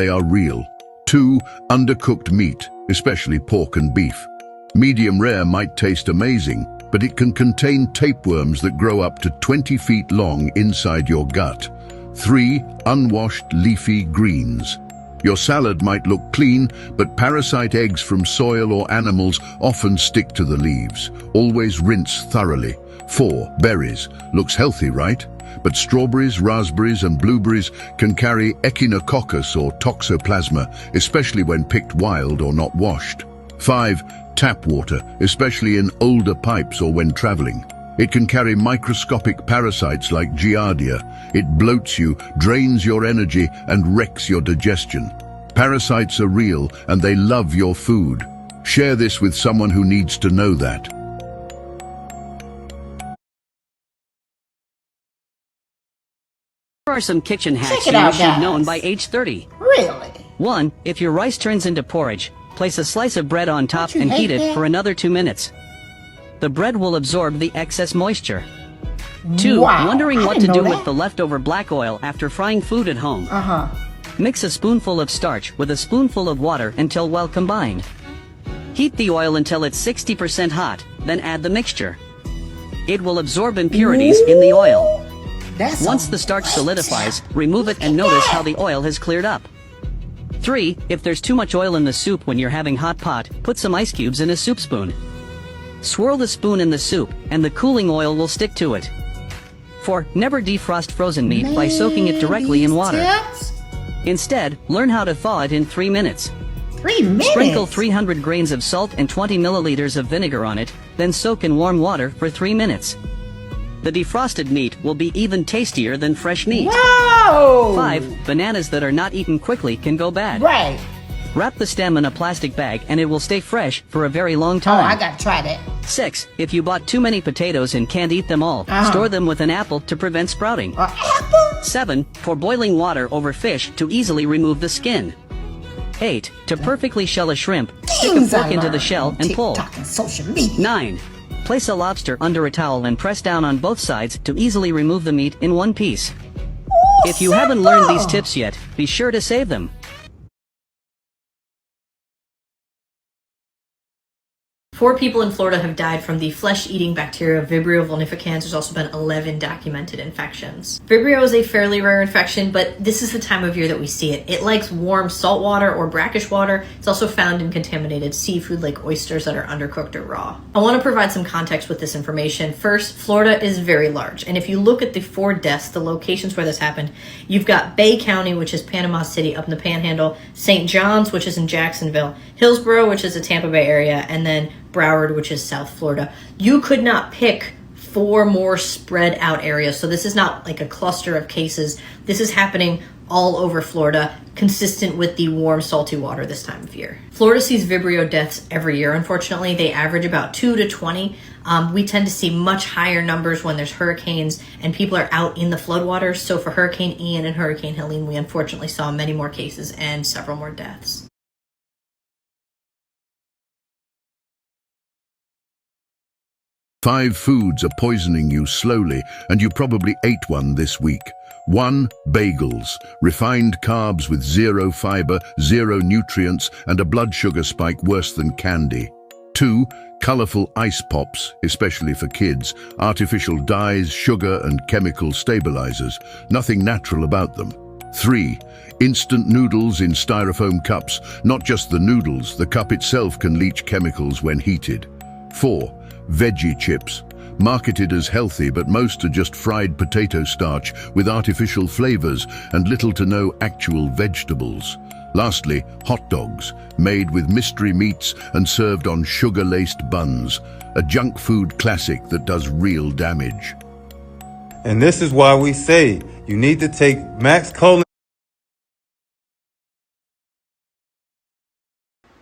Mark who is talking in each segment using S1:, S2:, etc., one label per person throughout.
S1: They are real. 2. Undercooked meat, especially pork and beef. Medium rare might taste amazing, but it can contain tapeworms that grow up to 20 feet long inside your gut. 3. Unwashed leafy greens. Your salad might look clean, but parasite eggs from soil or animals often stick to the leaves. Always rinse thoroughly. 4. Berries. Looks healthy, right? But strawberries, raspberries and blueberries can carry echinococcus or toxoplasma, especially when picked wild or not washed. 5. Tap water, especially in older pipes or when traveling. It can carry microscopic parasites like Giardia. It bloats you, drains your energy, and wrecks your digestion. Parasites are real, and they love your food. Share this with someone who needs to know that.
S2: Here are some kitchen hacks you wish you'd known by age 30.
S3: Really?
S2: 1. If your rice turns into porridge, place a slice of bread on top and heat it for another 2 minutes. The bread will absorb the excess moisture. 2. Wondering what to do with the leftover black oil after frying food at home? Mix a spoonful of starch with a spoonful of water until well combined. Heat the oil until it's 60% hot, then add the mixture. It will absorb impurities in the oil. Once the starch solidifies, remove it and notice how the oil has cleared up. 3. If there's too much oil in the soup when you're having hot pot, put some ice cubes in a soup spoon. Swirl the spoon in the soup, and the cooling oil will stick to it. 4. Never defrost frozen meat by soaking it directly in water. Instead, learn how to thaw it in 3 minutes.
S3: 3 minutes?
S2: Sprinkle 300 grains of salt and 20 milliliters of vinegar on it, then soak in warm water for 3 minutes. The defrosted meat will be even tastier than fresh meat.
S3: Whoa!
S2: 5. Bananas that are not eaten quickly can go bad.
S3: Right.
S2: Wrap the stem in a plastic bag and it will stay fresh for a very long time.
S3: Oh, I gotta try that.
S2: 6. If you bought too many potatoes and can't eat them all, store them with an apple to prevent sprouting.
S3: Apple?
S2: 7. Pour boiling water over fish to easily remove the skin. 8. To perfectly shell a shrimp, stick a fork into the shell and pull. 9. Place a lobster under a towel and press down on both sides to easily remove the meat in one piece. If you haven't learned these tips yet, be sure to save them.
S4: 4 people in Florida have died from the flesh-eating bacteria Vibrio vulnificans. There's also been 11 documented infections. Vibrio is a fairly rare infection, but this is the time of year that we see it. It likes warm salt water or brackish water. It's also found in contaminated seafood like oysters that are undercooked or raw. I want to provide some context with this information. First, Florida is very large, and if you look at the 4 deaths, the locations where this happened, you've got Bay County, which is Panama City up in the Panhandle, St. John's, which is in Jacksonville, Hillsborough, which is the Tampa Bay area, and then Broward, which is South Florida. You could not pick 4 more spread out areas. So this is not like a cluster of cases. This is happening all over Florida, consistent with the warm, salty water this time of year. Florida sees Vibrio deaths every year, unfortunately. They average about 2 to 20. We tend to see much higher numbers when there's hurricanes and people are out in the floodwaters. So for Hurricane Ian and Hurricane Helene, we unfortunately saw many more cases and several more deaths.
S1: 5 foods are poisoning you slowly, and you probably ate one this week. 1. Bagels. Refined carbs with 0 fiber, 0 nutrients, and a blood sugar spike worse than candy. 2. Colorful ice pops, especially for kids. Artificial dyes, sugar, and chemical stabilizers. Nothing natural about them. 3. Instant noodles in styrofoam cups. Not just the noodles, the cup itself can leach chemicals when heated. 4. Veggie chips. Marketed as healthy, but most are just fried potato starch with artificial flavors and little to no actual vegetables. Lastly, hot dogs, made with mystery meats and served on sugar-laced buns. A junk food classic that does real damage.
S5: And this is why we say you need to take Max Colon.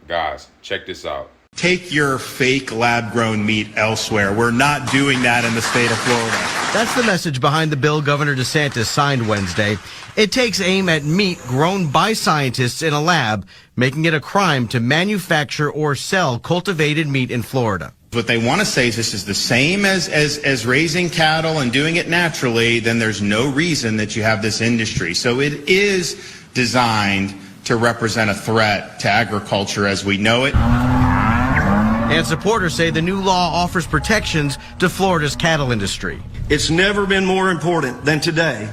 S6: Guys, check this out.
S7: Take your fake lab-grown meat elsewhere. We're not doing that in the state of Florida.
S8: That's the message behind the bill Governor DeSantis signed Wednesday. It takes aim at meat grown by scientists in a lab, making it a crime to manufacture or sell cultivated meat in Florida.
S7: What they want to say is this is the same as raising cattle and doing it naturally, then there's no reason that you have this industry. So it is designed to represent a threat to agriculture as we know it.
S8: And supporters say the new law offers protections to Florida's cattle industry.
S9: It's never been more important than today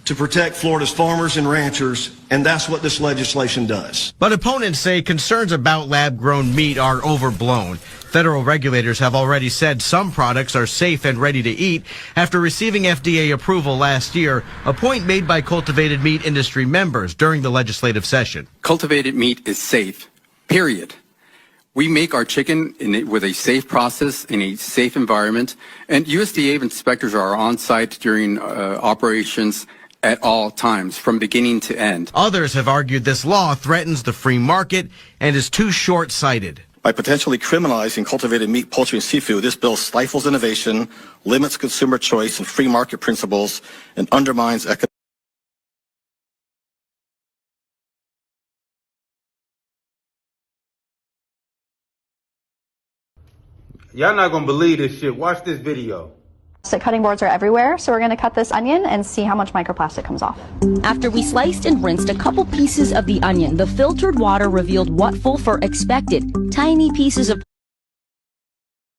S9: to protect Florida's farmers and ranchers, and that's what this legislation does.
S8: But opponents say concerns about lab-grown meat are overblown. Federal regulators have already said some products are safe and ready to eat after receiving FDA approval last year, a point made by cultivated meat industry members during the legislative session.
S10: Cultivated meat is safe, period. We make our chicken with a safe process in a safe environment, and USDA inspectors are on site during operations at all times, from beginning to end.
S8: Others have argued this law threatens the free market and is too short-sighted.
S9: By potentially criminalizing cultivated meat, poultry, and seafood, this bill stifles innovation, limits consumer choice and free market principles, and undermines economic.
S5: Y'all not gonna believe this shit. Watch this video.
S11: Cutting boards are everywhere, so we're going to cut this onion and see how much microplastic comes off.
S12: After we sliced and rinsed a couple pieces of the onion, the filtered water revealed what Fulfer expected: tiny pieces of...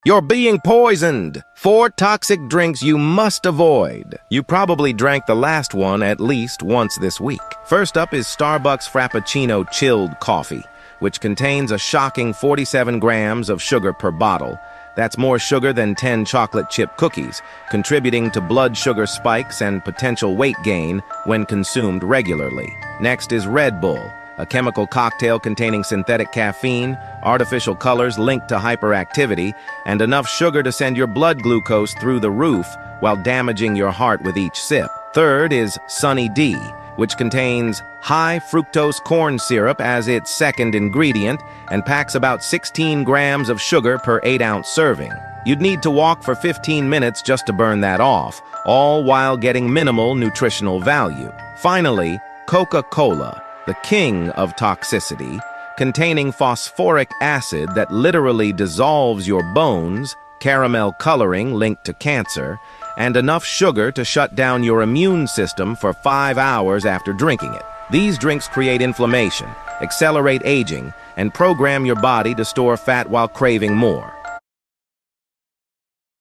S13: You're being poisoned. 4 toxic drinks you must avoid. You probably drank the last one at least once this week. First up is Starbucks Frappuccino Chilled Coffee, which contains a shocking 47 grams of sugar per bottle. That's more sugar than 10 chocolate chip cookies, contributing to blood sugar spikes and potential weight gain when consumed regularly. Next is Red Bull, a chemical cocktail containing synthetic caffeine, artificial colors linked to hyperactivity, and enough sugar to send your blood glucose through the roof while damaging your heart with each sip. Third is Sunny D, which contains high fructose corn syrup as its second ingredient and packs about 16 grams of sugar per 8-ounce serving. You'd need to walk for 15 minutes just to burn that off, all while getting minimal nutritional value. Finally, Coca-Cola, the king of toxicity, containing phosphoric acid that literally dissolves your bones, caramel coloring linked to cancer, and enough sugar to shut down your immune system for 5 hours after drinking it. These drinks create inflammation, accelerate aging, and program your body to store fat while craving more.